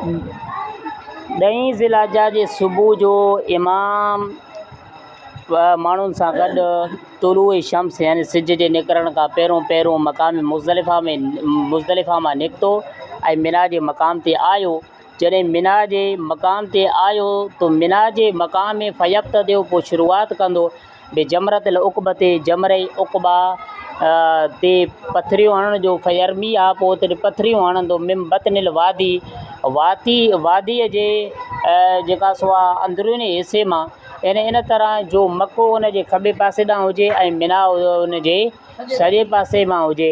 ॾहीं ज़िलहजा जे सुबुह जो इमाम माण्हुनि सां गॾु तुलूए शम्स यानी सिज जे निकिरण खां पहिरियों मक़ाम मुज़दलिफ़ा मां निकितो ऐं मिना जे मक़ाम ते आयो। जॾहिं मिना जे मक़ाम ते आयो त मिना जे मक़ाम में फ़यब्तदिउ पोइ शुरूआति कंदो भई जमरतल उक़बा ते जमरे उक़बा ते पथरियूं हणण जो फ़यरमी आहे। पोइ उते पथरियूं हणंदो मिम बतनिल वादीअ जे जेका सो आहे अंदरूनी हिसे मां। इन तरह जो मको उन जे खॿे पासे ॾांहुं हुजे ऐं मिना उन जे साॼे पासे मां हुजे।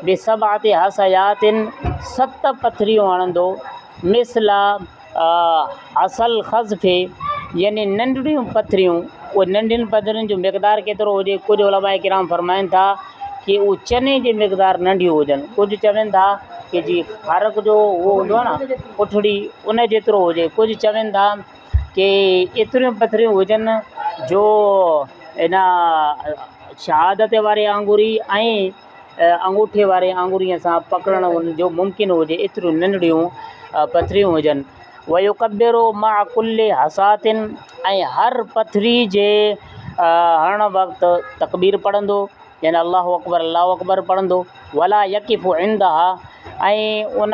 बे सभु आते हसयातिन 7 पथरियूं हणंदो मिसला असल ख़ज़फ़े यानी नंढड़ियूं पथरियूं। उहे नंढियुनि पथरियुनि जो मक़दारु केतिरो हुजे, कुझु उलमा किराम फरमाइनि था कि उहे चने जे मक़दारु नंढियूं हुजनि, कुझु चवनि था कि जी ख़ारक जो उहो हूंदो आहे न पुठड़ी उन जेतिरो हुजे, कुझु चवनि था कि एतिरियूं पथरियूं हुजनि जो इन शहादत वारे आंगुरी ऐं अंगूठे वारे आंगुरीअ सां पकड़ण जो मुमकिन हुजे, एतिरियूं नंढड़ियूं पथरियूं हुजनि। वयो कबिरो मां कुल्ले हसातिन ऐं हर पथरी जे हरण वक़्तु तकबीर पढ़ंदो यानी अल्लाहु अकबर पढ़ंदो। वला यकिफ़ु इंदहा ऐं उन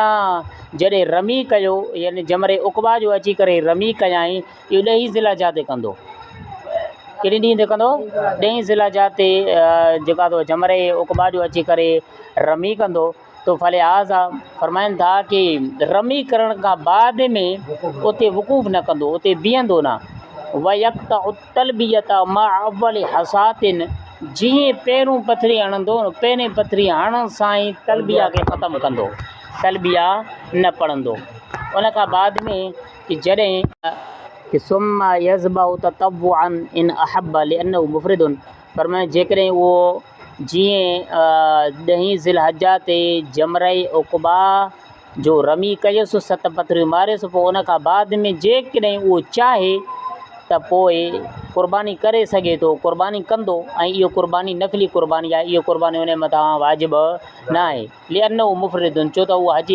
जॾहिं रमी कयो यानी जमरे उक़बा जो अची करे रमी कयाई, इहो 10 ज़िलहजा ते कंदो। कहिड़े ॾींहं ते कंदो? 10 ज़िलहजा ते जेका तो जमरे उक़बा जो अची करे रमी कंदो। तो फलिहाज़ा फरमाइनि था कि रमी करण खां बाद में उते वक़ूफ़ न कंदो, उते बीहंदो न। वयक़्ता तलबियत मां अव्वल हसातिन जीअं पहिरियों पथरी हणंदो, पहिरें पथरी हणण सां ई तलबिया खे ख़तमु कंदो, तलबिया न पढ़ंदो। उन खां बाद में कि जॾहिं कि सुम्मा यज़बहु ततव्वुअन इन अहब लिअन्नहु मुफ़रिदुन फरमाए जेकॾहिं उहो जीअं 10 ज़िलहजा ते जमरे उक़बा जो रमी कयुसि 7 पथरियूं मारियुसि, पोइ उन खां बाद में जेकॾहिं उहो चाहे त पोइ क़ुर्बानी करे सघे थो, क़ुर्बानी कंदो। ऐं इहो क़ुर्बानी नफ़िली क़ुर्बानी आहे, इहो क़ुर्बानी उन मथां वाजिबु न आहे। लिअन्नहु मुफ़रिदुन छो त उहो हज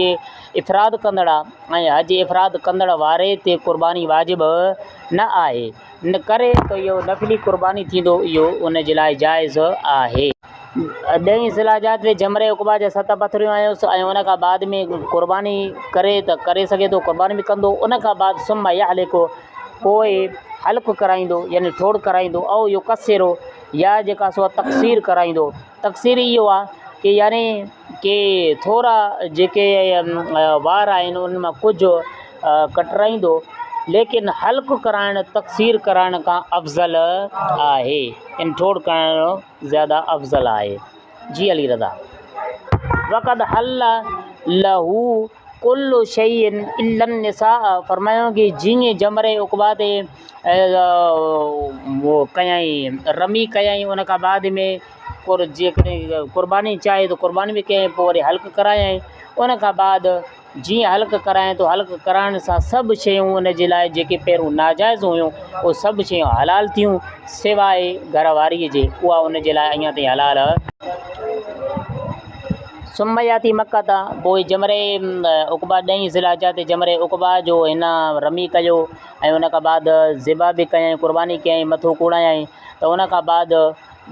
इफ़राद कंदड़ आहे ऐं हज इफ़राद कंदड़ वारे ते क़ुर्बानी वाजिबु न आहे, न करे त इहो नफ़िली क़ुर्बानी थींदो, इहो उन जे लाइ जाइज़ आहे। 10 ज़िलहजा ते जमरे उक़बा जा 7 पथरियूं आयुसि ऐं उन खां बाद में क़ुर्बानी करे त करे सघे थो, क़ुर्बानी बि कंदो। उन खां बाद सुम्मा यहलिको पोइ हल्क़ कराईंदो यानी ठोड़ कराईंदो, ऐं इहो कसेरो या जेका सो तक़सीर कराईंदो। तक़सीर इहो आहे कि यानी कि थोरा जेके वार आहिनि उन मां कुझु कटराईंदो, लेकिन हल्क़ कराइणु तक़सीर कराइण खां अफ़ज़ल आहे, इन ठोड़ करणु ज़्यादा अफ़ज़ल आहे। जी अली रज़ा वक़द हल लहू कुल्लु शैइन इल्लन निसा फरमायो कि जीअं जमरे उक़बा ते वो कयईं रमी कयईं, उन खां बाद में जेकॾहिं क़ुर्बानी चाहे त क़ुर्बानी बि कयईं, पोइ वरी हल्क़ करायईं। उन खां बाद जीअं हल्क़ कराए थो, हल्क़ कराइण सां सभु शयूं उन जे लाइ जेके पहिरियों नाजाइज़ हुयूं उहे सभु शयूं हलाल थियूं सवाइ घरवारीअ जे, उहा उन जे लाइ अञा ताईं हलाल। सुम्मयाती मक्का था पोइ जमरे उक़बा 10 ज़िलहजा ते जमरे उक़बा जो हिन रमी कयो ऐं उन खां बाद ज़िबा बि कयईं, क़ुर्बानी कयईं, मथो कुड़ायईं। त उन खां बाद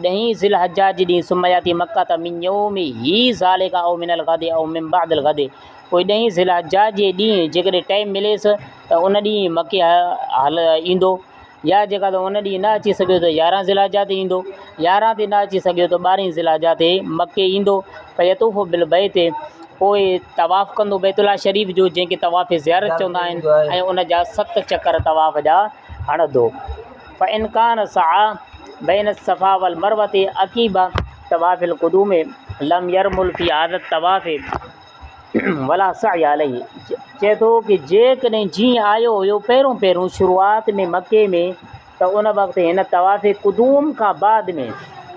10 ज़िलहजा जे ॾींहुं सुम्मयाती मक्का त मिन यौमि ही ज़ालिका औ मिनल गदि औ मिन बअदिल गदि पोइ 10 ज़िलहजा जे ॾींहुं जेकॾहिं टाइम मिलेसि त उन ॾींहुं मके हल ईंदो, या जेका त उन ॾींहुं न अची सघियो त 11 ज़िलहजा ते ईंदो, 11 ते न अची सघियो त 12 ज़िलहजा ते मके ईंदो। फ़यतूफ़ बिल बैत पोइ तवाफ़ कंदो बैतुल्ला शरीफ़ जो, जंहिंखे तवाफ़ ज़ियारत चवंदा आहिनि, ऐं उन जा 7 चकर तवाफ़ जा हणंदो। फ़इन कान सआ बैन सफ़ा वल मरवा ते अक़ीबा तवाफ़िल क़ुदूम लम यरमुल फ़ी आदत तवाफ़ वला सअय अलैहि चए थो कि जेकॾहिं जीअं आयो हुयो पहिरियों शुरूआति में मके में, त उन वक़्तु हिन तवाफ़ क़ुदूम खां बाद में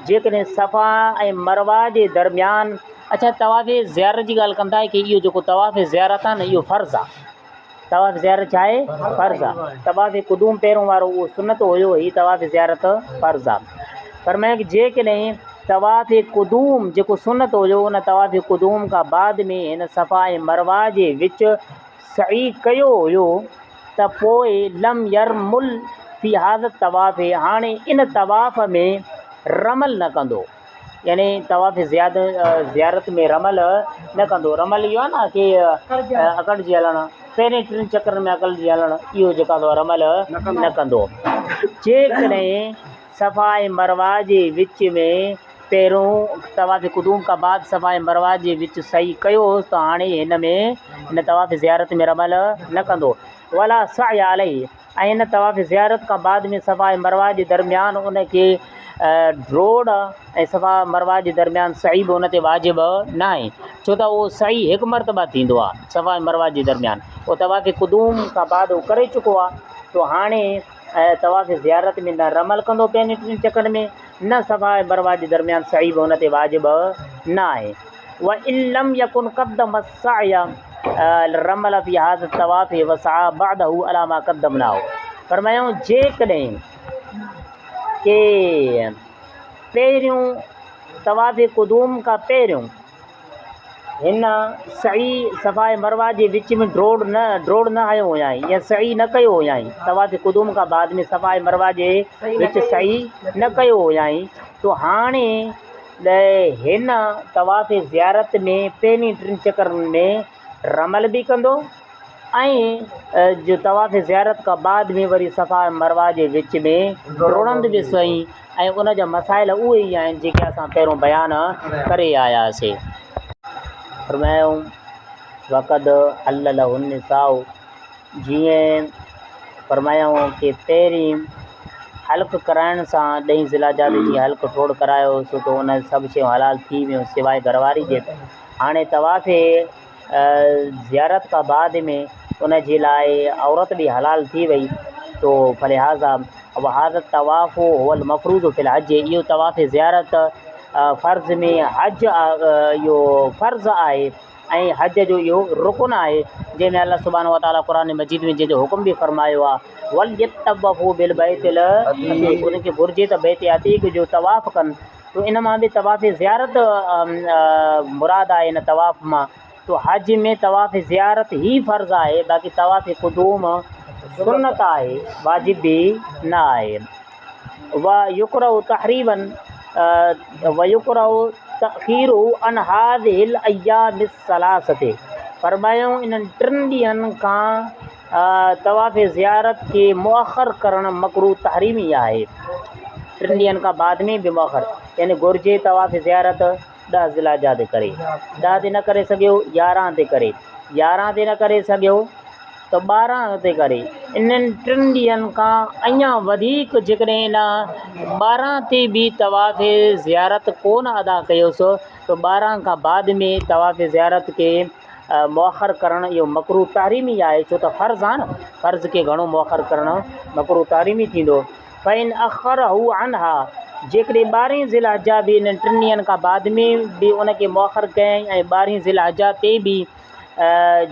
जेकॾहिं सफ़ा ऐं मरवा जे दरमियान, अच्छा तवाफ़ ज़ियारत जी ॻाल्हि कंदा कि इहो जेको तवाफ़ ज़ियारत आहे न इहो फ़र्ज़ु आहे। तवाफ़ ज़ियारत छा आहे? फ़र्ज़ु आहे। तवाफ़ क़ुदूम पहिरियों वारो उहो सुनत हुयो, ही तवाफ़ ज़ियारत फ़र्ज़ु आहे। फरमाया कि जेकॾहिं तवाफ़ क़ुदूम जेको सुनत हुयो, उन तवाफ़ क़ुदूम खां बाद में हिन सफ़ा ऐं मरवा जे विच सही कयो हुयो त पोइ लम यरमुल फी हाज़त तवाफ़, हाणे इन तवाफ़ में रमल न कंदो, यानी तवाफ़ ज़ियारत में रमल न कंदो। रमल इहो आहे न कि अकड़िजी हलणु, पहिरें 3 चकरनि में अकड़िजी हलणु, इहो जेको आहे रमल न कंदो। जेकॾहिं सफ़ा ऐं मरवा जे विच में पहिरियों तवाफ़ क़ुदूम खां बाद सफ़ा ऐं मरवा जे विच सही कयो त हाणे हिन तवाफ़ ज़ियारत में रमल न कंदो। वला सअय अलैहि, ऐं हिन तवाफ़ ज़ियारत खां बाद में सफ़ा ऐं मरवा जे दरमियान उनखे ड्रोड़ ऐं सफ़ा मरवा जे दरमियान सही बि उन ते वाजिबु न आहे, छो त उहो सही हिकु मरतबा थींदो आहे सफ़ा ऐं मरवा जे दरमियान। उहो तवाफ़ क़ुदूम खां बाद उहो करे चुको आहे, तो हाणे तवाफ़ ज़ियारत में न रमल कंदो पहिरें 3 चकर में, न सफ़ा ऐं मरवा जे दरमियान सही बि उन ते वाजिबु न आहे। व इल्लम यकुन क़द्दम सअय रमल फी हाज़त तवाफ़ व सअ बअदहु अला मा क़द्दमनाहु। फरमायूं जेकॾहिं के पहिरियों तवाफ़ क़ुदूम खां पहिरियों हिन सही सफ़ा ऐं मरवा जे विच में ड्रोड़ न आयो हुयाई या सही न कयो हुयाई, तवाफ़ क़ुदूम खां बाद में सफ़ा ऐं मरवा जे विच सही न कयो हुयाई, तो हाणे हिन तवाफ़ ज़ियारत में पहिरीं 3 चकरनि में रमल बि कंदो ऐं जो तवाफ़ ज़ियारत खां बाद में वरी सफ़ा ऐं मरवा जे विच में ड्रोड़ंद बि सही, ऐं उन जा मसाइल उहे ई आहिनि जेके असां पहिरियों बयानु करे आयासीं। फरमायूं वक़द हल लहुन निसाउ, जीअं फरमायूं कि पहिरीं हल्क कराइण सां 10 ज़िलहिज्जा ते जीअं हल्क ठोड़ करायो सो त उन सभु शयूं हलाल थी वियूं सवाइ घरवारी जे। हाणे तवाफ़ ज़ियारत खां बाद में उन जे लाइ औरत बि हलाल थी वई, तो फलिहाज़ा वहाज़त तवाफ़ हुअल मफ़रूज़ फ़िल हज, इहो तवाफ़ ज़ियारत फ़र्ज़ में हज इहो फ़र्ज़ु आहे ऐं हज जो इहो रुकुन आहे, जंहिंमें अल्लाह सुब्हानहु व तआला क़ुर मजीद में जंहिंजो हुकुम बि फरमायो आहे वल यतवफ़ू बिल बैतिल अतीक़, उनखे घुरिजे त बैत अतीक़ जो तवाफ़ कनि। तो इन मां बि तवाफ़ ज़ियारत मुराद आहे इन तवाफ़ मां। तो हज में तवाफ़ ज़ियारत ई फ़र्ज़ु आहे, बाक़ी तवाफ़ क़ुदूम सुन्नत आहे, वाजिब बि न आहे। व युकरहु तहरीमन व युकरहु तख़ीरु अन हाज़िहिल अय्याम सलासते, फरमायूं इन्हनि 3 ॾींहंनि खां तवाफ़ ज़ियारत खे मुअख़र करणु मकरूह तहरीमी आहे। 3 ॾींहंनि खां बाद में बि मुअख़र, यानी घुरिजे तवाफ़ ज़ियारत 10 ज़िलहिज्जा ते करे, 10 ते न करे सघियो 11 ते करे, 11 ते न करे सघियो त 12 ते करे। इन्हनि 3 ॾींहंनि खां अञा वधीक जेकॾहिं इन 12 ते बि तवाफ़ ज़ियारत कोन अदा कयोसि तो 12 खां बाद में तवाफ़ ज़ियारत खे मुअख़र करणु इहो मकरूह तहरीमी आहे, छो त फ़र्ज़ु आहे न, फ़र्ज़ खे घणो मुअख़र करणु मकरूह तहरीमी थींदो। फ़इन अख़रहु अनहा, जेकॾहिं 12 ज़िलहिज्जा बि इन्हनि 3 ॾींहंनि खां बाद में बि उनखे मुअख़र कयईं ऐं 12 ज़िलहिज्जा ते बि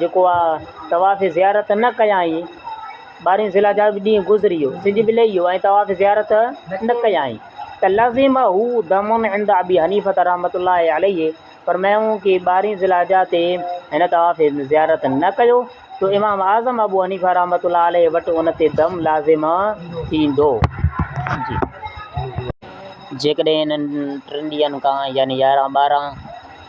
जेको आहे तवाफ़ ज़ियारत न कयाई, 12 ज़िलहिज्जा बि ॾींहुं गुज़री वियो, सिज बि लही वियो ऐं तवाफ़ ज़ियारत न कयाई त लज़िम हू दमुन इंद अबी हनीफ़त रहमतुल्लाहि अलैहि, फरमायूं कि 12 ज़िलहिज्जा ते हिन तवाफ़ ज़ियारत न कयो तो इमाम आज़म अबू हनीफ़ा रहमतुल्लाहि अलैहि वटि उन ते दम लाज़िम थींदो। जी जेकॾहिं इन्हनि 3 ॾींहंनि खां यानी 11, 12,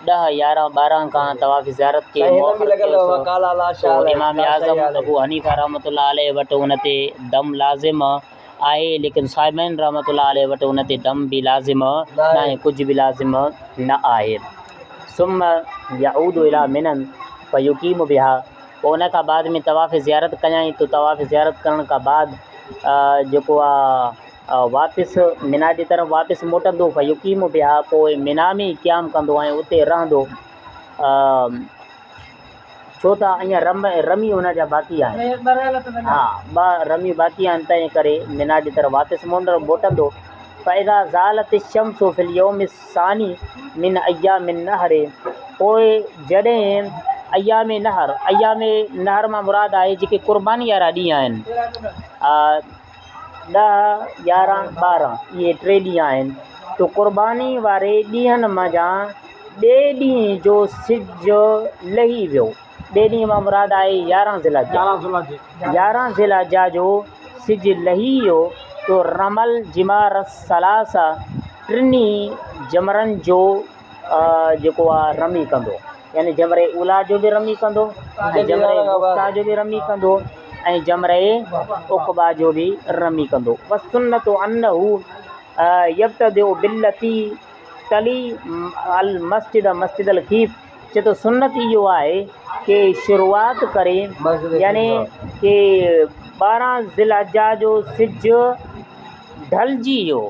10, 11, 12 खां तवाफ़ ज़ियारत खे मुअख़र कयोसि तो इमाम आज़म अबू हनीफ़ा रहमतुल्लाहि अलैहि वटि उन ते दम लाज़िम आहे, लेकिन साइमन रहमतुल्लाहि अलैहि वटि उन ते दम बि लाज़िम न आहे, कुझु बि लाज़िम न आहे। सुम यऊद इला मिनन फ़युकीम बिहा, पोइ उन खां बाद में तवाफ़ ज़ियारत कयाई तो तवाफ़ ज़ियारत करण खां बाद जेको आहे वापसि मिना जी तरफ़ वापसि मोटंदो, फ़युकीम बिहा, पोइ मिना में क़याम कंदो ऐं उते रहंदो, छो त अञा रमी हुन जा बाक़ी आहिनि, हा 2 रमी बाक़ी आहिनि, तंहिं करे मिना जी तरफ़ वापसि मोटंदो। फ़इज़ा ज़ालत शम्सु फ़िल यौम सानी मिन अय्याम नहर, पोइ जॾहिं अय्याम नहर मां मुराद आहे जेके क़ुर्बानी वारा ॾींहं आहिनि, 10, 11, 12 इहे 3 ॾींहं आहिनि, तो क़ुर्बानी वारे ॾींहंनि मां जा ॿिए ॾींहं जो सिज लही वियो ॿिए ॾींहं मां मुराद आहे 11 ज़िलहजा। 11 ज़िलहजा जो सिज लही वियो तो रमल जिमार सलासा टिनी जमरनि जो जेको आहे रमी कंदो, यानी जमरे उला जो बि रमी कंदो ऐं जमरे वुस्ता जो बि रमी कंदो ऐं जमरे उक़बा जो बि रमी कंदो। वसुन्नत अन्नहू यब्तदिउ बिल्लती तली अल मस्जिद मस्जिद अल खीफ़। चए थो सुन्नत इहो आहे कि शुरूआत करे यानी कि 12 ज़िलहजा जो सिज ढलिजी वियो,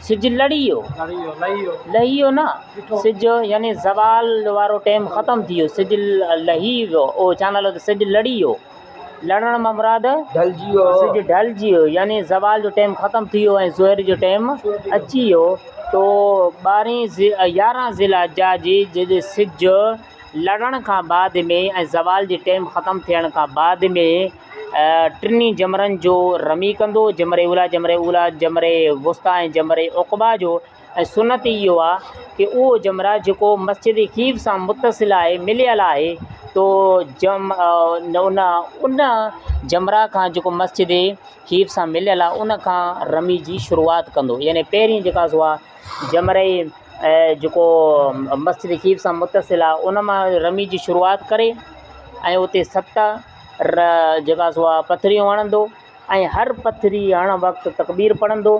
सिज लही वियो न, सिज यानी ज़वाल वारो टाइम ख़तमु थी वियो, सिज लही वियो, ओ छा नालो त सिज लड़ी वियो, लड़ण मां मुराद सिज ढलिजी वियो यानी ज़वाल जो टाइम ख़तमु थी वियो ऐं ज़ोहर जो टाइम अची वियो। तो 11 ज़िलहजा जी जॾहिं सिज लड़ण खां बाद में ऐं ज़वाल जी टाइम ख़तमु थियण खां बाद में टिनी जमरनि जो रमी कंदो, जमरे उला जमरे वुस्ता ऐं जमरे उक़बा जो। ऐं सुनत इहो आहे कि उहो जमरा जेको मस्जिद खीफ़ सां मुतसिल आहे, मिलियल आहे, तो उन जमरा खां जेको मस्जिद खीफ़ सां मिलियल आहे उन खां रमी जी शुरूआत कंदो। यानी पहिरीं जेका सो आहे जमरे जेको मस्जिद खीफ़ सां मुतसिल आहे उन मां रमी जी शुरूआत करे ऐं उते 7 जेका सो आहे पथरियूं हणंदो ऐं हर पथरी हणण वक़्तु तकबीर पढ़ंदो।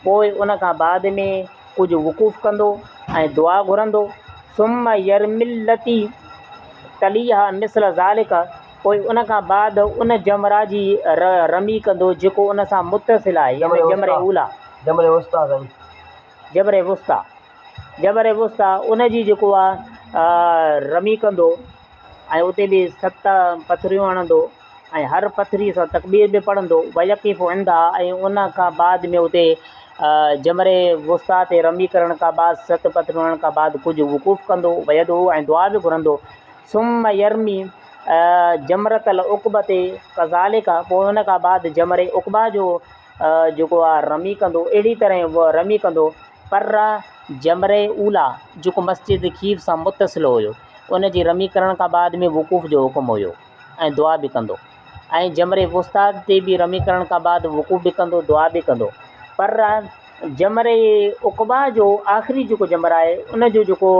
पोइ उन खां बाद में कुझु वक़ूफ़ कंदो ऐं दुआ घुरंदो। सुम यरमिल्लती तलीहा मिसल ज़ालिका, पोइ उन खां बाद उन जमरा जी रमी कंदो जेको उन सां मुतसिल आहे, यानी जमरे उला जमरे वुस्ता उन जी जेको आहे रमी कंदो ऐं उते बि 7 पथरियूं हणंदो ऐं हर पथरी सां तकबीर बि पढ़ंदो। वयकीफ़ हूंदा ऐं उन खां बाद में उते जमरे वुस्ता ते रमी करण खां बाद 7 पथरियूं हणण खां बाद कुझु वक़ूफ़ कंदो, वयदो ऐं दुआ बि घुरंदो। सुम यरमी जमरतल उक़बते कज़ालिका, पोइ उन खां बाद जमरे उक़बा जो जेको आहे रमी कंदो, अहिड़ी तरह उहो रमी कंदो। पर जमरे उला जेको मस्जिद खीफ़ सां मुतसिल हुयो उन जी रमी करण खां बाद में वक़ूफ़ जो हुकुम हुयो ऐं दुआ बि कंदो ऐं जमरे वुस्ता ते बि रमी करण खां बाद वक़ूफ़ बि कंदो, दुआ बि कंदो। पर जमरे उक़बा जो आख़िरी जेको जमर आहे उन जो जेको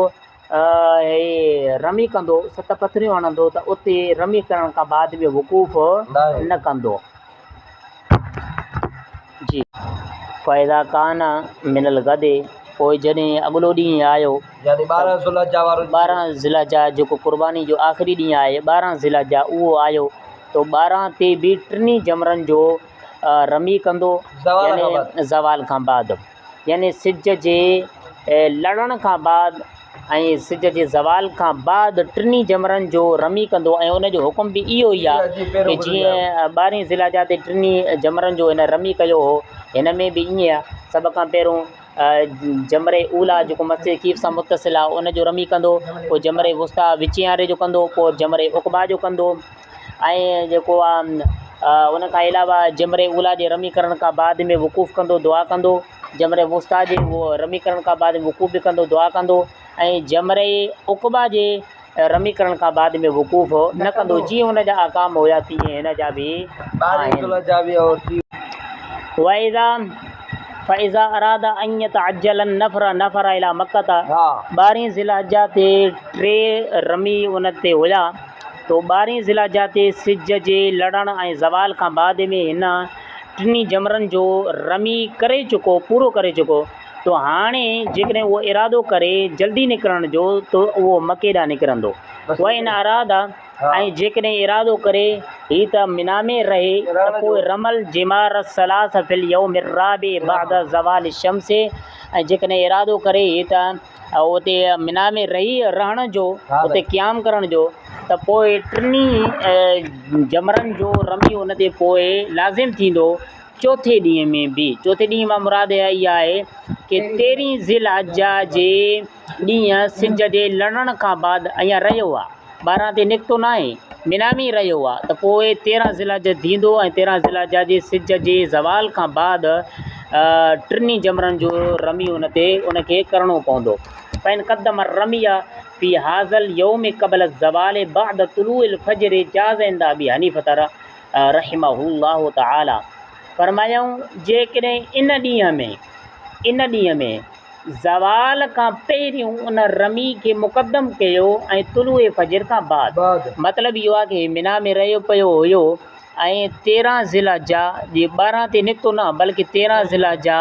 रमी कंदो 7 पथरियूं हणंदो त उते रमी करण खां बाद बि वक़ूफ़ न कंदो जी। फ़ाइदा कान मिनल गदे, पोइ जॾहिं अॻिलो ॾींहुं आयो 12 ज़िलहजा जेको क़ुर्बानी जो आख़िरी ॾींहुं आहे 12 ज़िलहजा उहो आयो, तो 12 ते बि टिनी जमरनि जो रमी कंदो यानी ज़वाल खां बाद, यानी सिज जे लड़ण खां बाद ऐं सिज जे ज़वाल खां बाद टिनी जमरनि जो रमी कंदो। ऐं उन जो हुकुम बि इहो ई आहे कि जीअं 12 ज़िलहजा ते टिनी जमरनि जो हिन रमी कयो हो, हिन में बि ईअं आहे। सभ खां पहिरियों जमरे उला जेको मस्जिद खीफ़ सां मुतसिल आहे उन जो रमी कंदो, पोइ जमरे वुस्ता विचियारे जो कंदो, पोइ जमरे उक़बा जो कंदो ऐं जेको आहे उन खां अलावा जमरे उला जे रमी करण खां बाद में वक़ूफ़ कंदो, दुआ कंदो। जमरे वुस्ता जे उहो रमी करण खां बाद वक़ूफ़ बि कंदो, दुआ कंदो ऐं जमरे उक़बा जे रमी करण खां बाद में वक़ूफ़ न कंदो। जीअं हुन जा अहकाम हुया तीअं हिन जा बि आहिनि। फ़इज़ा अरादा अन यतअज्जल नफ़र इला मक्का, 12 ज़िलहजा ते 3 रमी उन ते हुया, तो 12 ज़िलहजा ते सिज जे लड़ण ऐं ज़वाल खां बाद में हिन टिनी जमरनि जो रमी करे चुको, पूरो करे चुको। तो हाणे जेकॾहिं उहो इरादो करे जल्दी निकिरण जो तो उहो मके ॾांहुं निकिरंदो। उहा इन अरादा ऐं जेकॾहिं इरादो करे हीअ त मिना में रहे त पोइ रमल जिमार सलास फिल यौम राबे बाद ज़वाल शम्स, ऐं जेकॾहिं इरादो करे हीअ त उते मिना में रहण जो, उते क़याम करण जो, त पोइ टिनी जमरनि जो रमी उन ते पोइ लाज़िम थींदो चौथे ॾींहं में बि। चौथे ॾींहं मां मुराद इहा आहे कि 13 ज़िलहजा जे ॾींहुं सिज जे लड़ण खां बाद अञा रहियो आहे, 12 ते निकितो न आहे, मिना में रहियो आहे, त पोइ 13 ज़िलहजा थींदो ऐं 13 ज़िलहजा जे सिज जे ज़वाल खां बाद टिनी जमरनि जो रमी उन खे करिणो पवंदो। फ़ैन क़द्दम रमिया फ़ी हाज़ल यौम क़ब्ल ज़वाल बअद तुलूइल फ़ज्र जाज़ इंद अबी हनीफ़त रहिमहुल्लाहु तआला। फरमायूं जेकॾहिं इन ॾींहं में ज़वाल खां पहिरियों उन रमी खे मुक़दम कयो ऐं तुलूए फ़ज्र खां बाद, मतिलबु इहो आहे कि मिना में रहियो पियो हुयो ऐं 13 ज़िलहिज्जा जे 12 ते निकितो न बल्कि 13 ज़िलहिज्जा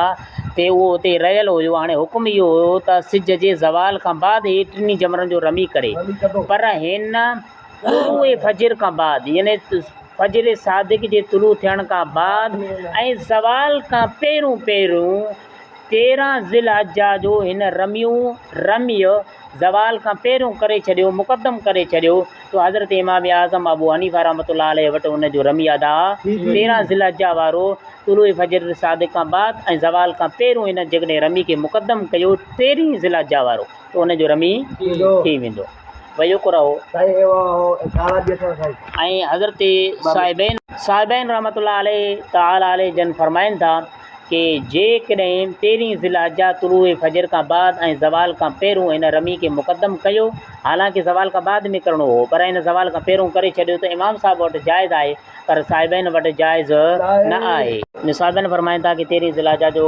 ते उहो उते रहियल हुयो। हाणे हुकुम इहो हुयो त सिज जे ज़वाल खां बाद ही टिनी जमरनि जो रमी करे, पर हिन तुलूए फ़ज्र खां बाद यानी फ़ज्र सादिक जे तुलू थियण खां बाद ऐं ज़वाल खां पहिरियों 13 ज़िलहिज्जा जो हिन रमी ज़वाल खां पहिरियों करे छॾियो, मुक़दम करे छॾियो। तो हज़रत इमाम आज़म अबू हनीफ़ा रहमतुल्लाह अलैहि वटि उनजो रमी अदा 13 ज़िलहिज्जा वारो तुलूए फ़ज्र सादिक खां बाद ऐं ज़वाल खां पहिरियों हिन जेकॾहिं रमी खे मुक़दम कयो 13 ज़िलहिज्जा वारो त उनजो रमी थी वेंदो। वयुक़रउ ऐं हज़रत साहिबैन रहमतुल्लाह अलैहि तआला अलैहि जन फरमाइनि था कि जेकॾहिं 13 ज़िलहिज्जा तुलूए फ़ज्र खां बाद ऐं ज़वाल खां पहिरियों हिन रमी खे मुक़दम कयो, हालांकि ज़वाल खां बाद में करिणो हो पर हिन ज़वाल खां पहिरियों करे छॾियो त इमाम साहब वटि जाइज़ आहे, पर साहिबैन वटि जाइज़ न आहे। साहिबैन फरमाइनि था कि 13 ज़िलहिज्जा जो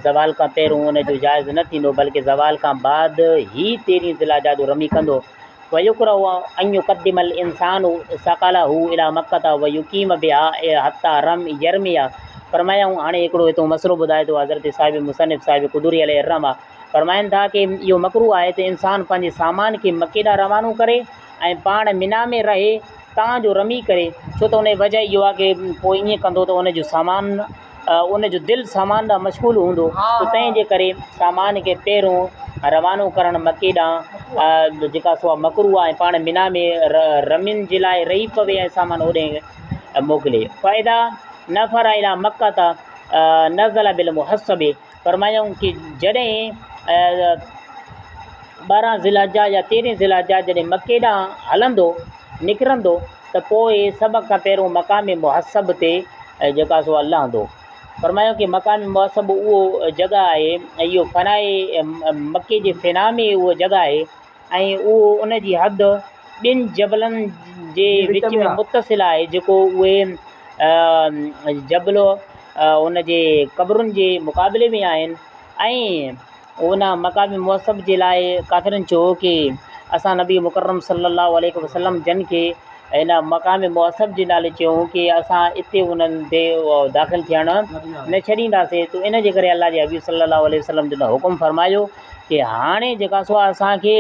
ज़वाल खां पहिरियों हुनजो जाइज़ न थींदो बल्कि ज़वाल खां बाद ई 13 ज़िलहिज्जा जो रमी कंदो। वयुक़रउ अन युक़द्दिमल इंसानु सक़लहू इला मक्कत व युक़ीम बिहा हत्ता यरमिया। फरमायूं हाणे हिकिड़ो हितो मसलो ॿुधाए थो हज़रत साहिब मुसनिफ़ साहिब क़ुदूरी अलैहि रहमा, फरमाइनि था कि इहो मकरू आहे त इंसानु पंहिंजे सामान खे मके ॾांहुं रवानो करे ऐं पाण मिना में रहे तव्हांजो रमी करे, छो त उन जी वजह इहो आहे कि पोइ ईअं कंदो त उनजो सामान उनजो दिलि सामान ॾांहुं मशग़ूल हूंदो, त तंहिंजे करे सामान खे पहिरियों रवानो करणु मके ॾांहुं जेका सो मकरू आहे, पाण मिना में रमियुनि जे लाइ रही पवे ऐं सामान होॾे मोकिले। फ़ाइदा नफ़र इला मक्कत नज़ल बिल मुहस्सबे। फरमायूं कि जॾहिं 12 ज़िलहिज्जा या 13 ज़िलहिज्जा जॾहिं मके ॾांहुं हलंदो निकिरंदो त पोइ सभ खां पहिरियों मक़ाम मुहस्सब ते जेका सो लहंदो। फरमायूं कि मक़ाम मुहस्सब उहो जॻह आहे ऐं इहो फ़नाए मके जे फ़िना में उहा जॻह आहे ऐं उहो उनजी हद 2 जबलनि जे विच में मुतसिल आहे, जेको उहे जबल उनजे क़बरुनि जे मुक़ाबले में आहिनि। ऐं उन मक़ाम मुहस्सब जे लाइ काफ़िरनि चयो कि असां नबी मुकर्रम सल्लल्लाहु अलैहि वसल्लम जन खे हिन मक़ाम मुहस्सब जे नाले चयूं कि असां इते उन्हनि ते दाख़िल थियणु न छॾींदासीं। त इन जे करे अलाह जे हबीब सल्लल्लाहु अलैहि वसल्लम जिन हुकुम फरमायो कि हाणे जेका सो असांखे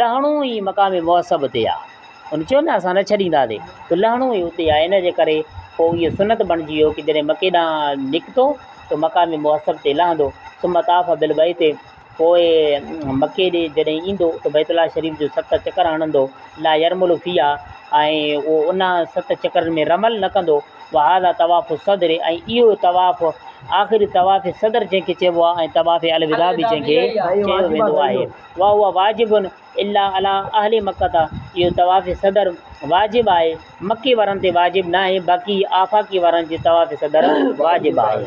लहणो ई मक़ाम मुहस्सब ते आहे। उन चयो न असां न छॾींदासीं, त लहणो ई उते आहे। इन जे करे पोइ इहो सुनत बणिजी वियो कि जॾहिं मके ॾांहुं निकितो त मक़ाम मुहस्सब ते लहंदो। सुम ताफ़ बिल बैत, पोइ मके ॾे जॾहिं ईंदो त बैतुल्लाह शरीफ़ जो 7 चकर हणंदो। ला यरमुल फ़िया, ऐं उहो उन 7 चकरनि में रमल न कंदो। वहादा तवाफ़ सदर, ऐं इहो तवाफ़ आख़िरी तवाफ़ सदर जंहिंखे चइबो आहे ऐं तवाफ़ अलविदा बि जंहिंखे चयो वेंदो आहे। वाह उहा वाजिबुन इला अला अहले मक्कत, इहो तवाफ़ सदर वाजिबु आहे, मकी वारनि ते वाजिबु न आहे, बाक़ी आफ़ाक़ी वारनि जे तवाफ़ सदर वाजिबु आहे।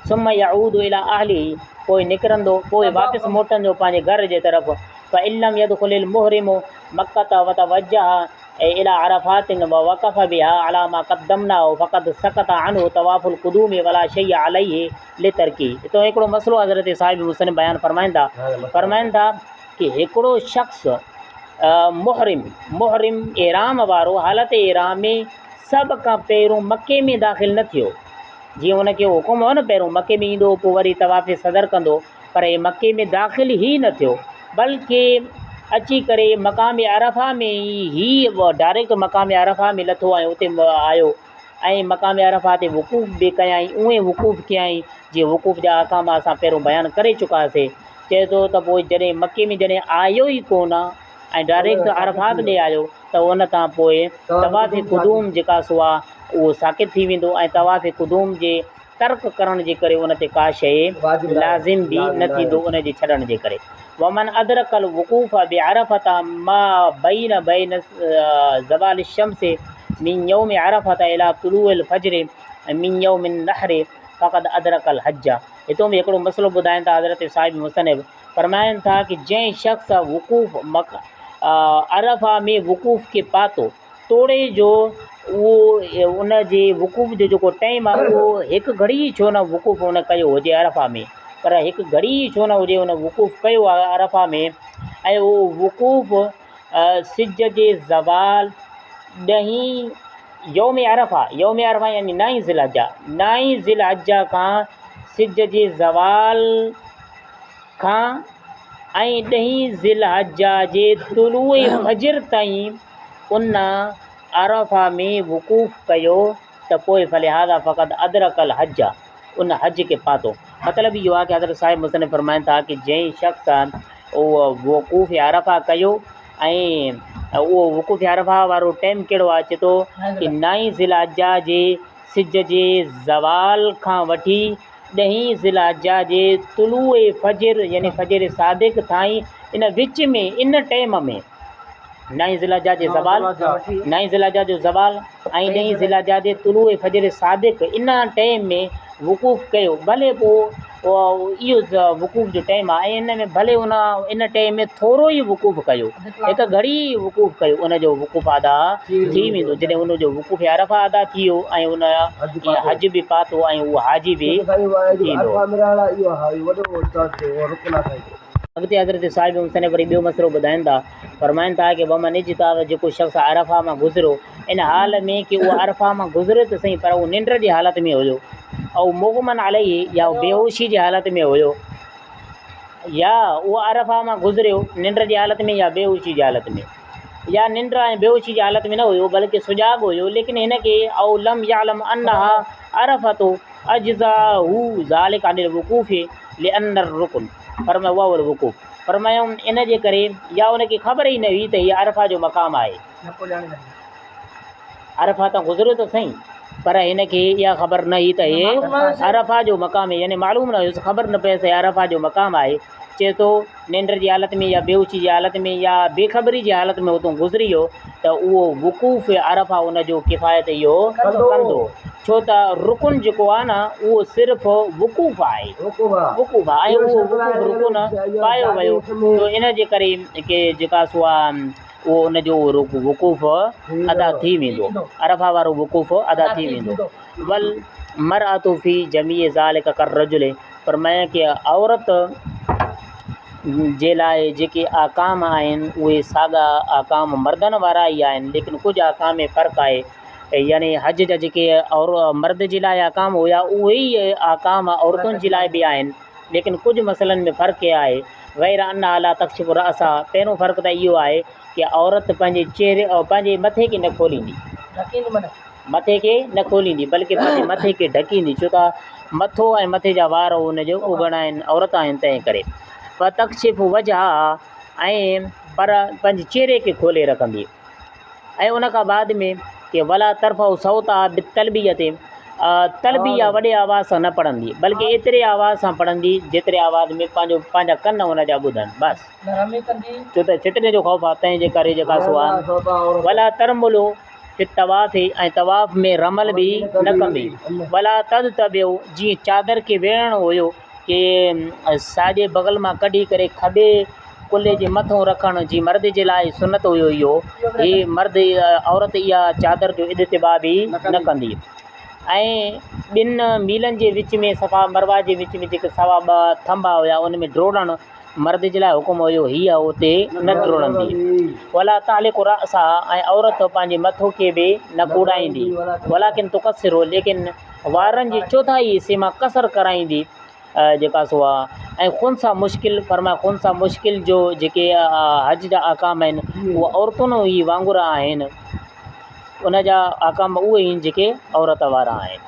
सुम यऊदु इला अहली, पोइ निकिरंदो, पोइ वापसि मोटंदो पंहिंजे घर जे तरफ़। फ़इल्लम यदख़ुलिल मुहरिमु मक्कत वतवज्जह इला अरफ़ातिन व वक़फ़ बिहा अला मा क़द्दमनाहु फ़क़द सकत अनहु तवाफ़ुल क़ुदूम वला शय अलैहि लितरकी। तो हिकिड़ो मसलो हज़रत साहिब मुस्लिम बयानु फरमाइनि था कि हिकिड़ो शख़्स मुहरिम इहराम वारो हालत इहराम में सभ खां पहिरियों मके में दाख़िल न थियो। जीअं हुनखे हुकुम हो न पहिरियों मके में ईंदो, पोइ वरी तवाफ़ सदर कंदो, पर हे मके में दाख़िल ई न थियो, बल्कि अची करे मक़ाम अरफ़ा में ई डायरेक्ट मक़ाम अरफ़ा में लथो ऐं उते आयो ऐं मक़ाम अरफ़ा ते वक़ूफ़ बि कयाई। उहे वक़ूफ़ कयाई जीअं वक़ूफ़ जा अहकाम असां पहिरियों बयानु करे चुकासीं। चए थो त पोइ जॾहिं मके में जॾहिं आयो ई कोन ऐं डायरेक्ट अरफ़ात ॾे आयो त उन तां पोइ तवाफ़ क़ुदूम जेका सो आहे उहो साक़ित थी वेंदो ऐं तवाफ़ क़ुदूम जे तर्क करण जे करे उन ते का शइ लाज़िम बि न थींदो उन जे छॾण जे करे। वमन अदरकल वक़ूफ़ बिअरफ़त मा बैन ज़वाल शम्स मिन यौम अरफ़त इला तुलूइल फ़ज्र मिन यौमिन नहर फ़क़द अदरकल हज। हितों भी हिकिड़ो मसइलो ॿुधाइनि था हज़रत साहिब मुसनिफ़ फरमाइनि था कि जंहिं शख़्स वक़ूफ़ अरफ़ा में वक़ूफ़ खे पातो तोड़े जो उहो उन जे वक़ूफ़ जो जेको टाइम आहे उहो हिकु घड़ी छो न वक़ूफ़ उन कयो हुजे अरफ़ा में, पर हिकु घड़ी छो न हुजे उन वक़ूफ़ कयो आहे अरफ़ा में। ऐं उहो वक़ूफ़ सिज जे ज़वाल 10 यौम अरफ़ा यानी 9 ज़िलहज्जा खां सिज जे ज़वाल खां ऐं 10 ज़िलहज्जा जे तुलूए फजर ताईं उन अरफ़ा में वक़ूफ़ कयो त पोइ फलिहाज़ा फ़क़त अदरकल हज उन हज खे पातो। मतिलबु इहो आहे कि हज़रत साहिब मुसनिफ़ फरमाइनि था कि जंहिं शख़्स उहो वक़ूफ़ अरफ़ा कयो ऐं उहो वक़ूफ़ अरफ़ा वारो टाइम कहिड़ो आहे, अचे थो कि 9 ज़िलहज्जा जे सिज जे ज़वाल खां वठी 10 ज़िलहज्जा जे तुलूए फजर यानी फजर सादिक़ ताईं इन विच में इन टाइम में 9 ज़िलहज्जा जे ज़वाल 9 ज़िलहज्जा जो ज़वाल ऐं 10 ज़िलहज्जा जे तुलूए फजर सादिक़ इन टाइम में वक़ूफ़ कयो। भले पोइ इहो वक़ूफ़ जो टाइम आहे ऐं इन में भले इन टाइम में थोरो ई वक़ूफ़ कयो, हिकु घड़ी वक़ूफ़ कयो, उनजो वक़ूफ़ अदा थी वेंदो। जॾहिं उनजो वक़ूफ़ अरफ़ा अदा थी वियो ऐं उन हज बि पातो ऐं उहो हाजी बि थींदो। अॻिते हज़रत साहिब मुसनिफ़ वरी ॿियो मसइलो ॿुधाइनि था फरमाइनि था कि वमन इज्तार जेको शख़्स अरफ़ा मां गुज़िरो इन हाल में कि उहो अरफ़ा मां गुज़िरे त सही पर उहो निंड जी हालत में हुयो ऐं मुग़मन अलैहि या बेहोशी जी हालत में हुयो, या उहो अरफ़ा मां गुज़रियो निंड जी हालत में या बेहोशी जी हालत में, या निंड ऐं बेहोशी जी हालत में न हुयो बल्कि सुजाॻ हुयो, लेकिन हिन खे औ लम यालम अन्नहा अरफ़तो अज्ज़ाहू ज़ालिका अनिल वक़ूफ़ लिअन्न रुकुन फरमायो उहा वक़ूफ़ फरमायो इन जे करे या उनखे ख़बर ई न हुई त हीअ अरफ़ा जो मक़ाम आहे। अरफ़ा त गुज़रियो त सही पर हिन खे इहा ख़बर न हुई त हीअ अरफ़ा जो मक़ाम आहे, यानी मालूम न हुयुसि, ख़बर न पियसि अरफ़ा जो मक़ाम आहे। चए थो निंड जी हालत में या बेहोशी जी हालत में या बेख़बरी जी हालत में उतां गुज़री वियो त उहो वक़ूफ़ अरफ़ा उनजो किफ़ायत इहो कंदो, छो त रुकुन जेको आहे न उहो सिर्फ़ु वक़ूफ़ आहे ऐं उहो वक़ूफ़ रुकुन पायो वियो त इन जे करे के जेका सो आहे उहो उनजो वक़ूफ़ अदा थी वेंदो, अरफ़ा वारो वक़ूफ़ अदा थी वेंदो। वल मरअतु फ़ी जमीअ ज़ालिका कर रजुल फरमाया कि औरत जे लाइ जेके आकाम आहिनि उहे साॻा आकाम मर्दनि वारा ई आहिनि, लेकिन कुझु आकाम में फ़र्क़ु आहे, यानी हज जा जेके और मर्द जे लाइ आकाम हुया उहे ई आकाम औरतुनि जे लाइ बि आहिनि, लेकिन कुझु मसइलनि में फ़र्क़ु आहे। गैर अन आला तख़्शिफ़ु रअसा पहिरियों फ़र्क़ु त इहो आहे कि औरत पंहिंजे चेहरे और पंहिंजे मथे खे न खोलींदी, मथे खे न खोलींदी बल्कि पंहिंजे मथे खे ढकींदी, छो त मथो ऐं मथे जा वार उनजो उगण आहिनि, औरत आहिनि, तंहिं करे पर तख़्शिफ़ु वजह ऐं पर पंहिंजे चेहरे खे खोले रखंदी। ऐं उन खां बाद में कि वला तरफ़ सौता तलबिया ते तलबिया वॾे आवाज़ सां न पढ़ंदी बल्कि एतिरे आवाज़ सां पढ़ंदी जेतिरे आवाज़ में पंहिंजा कन उन जा ॿुधनि बसि, छो त फितने जो ख़ौफ़ आहे, तंहिंजे करे जेका सो आहे वला तरमुलो फित तवाफ़ ऐं तवाफ़ में रमल बि न कंदी, वला तद तबियो जीअं चादर खे वेहणो हुयो कि साॼे बग़ल मां कढी करे खॿे कुल्हे जे मथां रखण जी मर्द जे लाइ सुनत हुयो, इहो मर्द औरत इहा चादर जो इज्तिबा बि न कंदी। ऐं 2 मीलनि जे विच में सफ़ा मरवा जे विच में जेके सवा 2 थंबा हुया उन में ड्रोड़णु मर्द जे लाइ हुकुम हुयो, हीअ उते न ड्रोड़ंदी। वला तालिक़ रअसा ऐं औरत पंहिंजे मथो खे बि न कूड़ाईंदी, वलाकिन तुक़सिरो लेकिन वारनि जी चौथाई हिसे मां कसर कराईंदी जेका सो आहे। ऐं ख़ुन सां मुश्किल फरमाए ख़ुन सां मुश्किल जो जेके हज जा आकाम आहिनि उहे औरतुनि ई वांगुरु आहिनि, उन जा आकाम उहे आहिनि जेके औरत वारा आहिनि।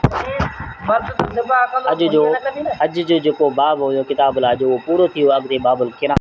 हज जो जेको बाब हुयो किताबुल हज उहो पूरो थी वियो, अॻिते बाबुल किरा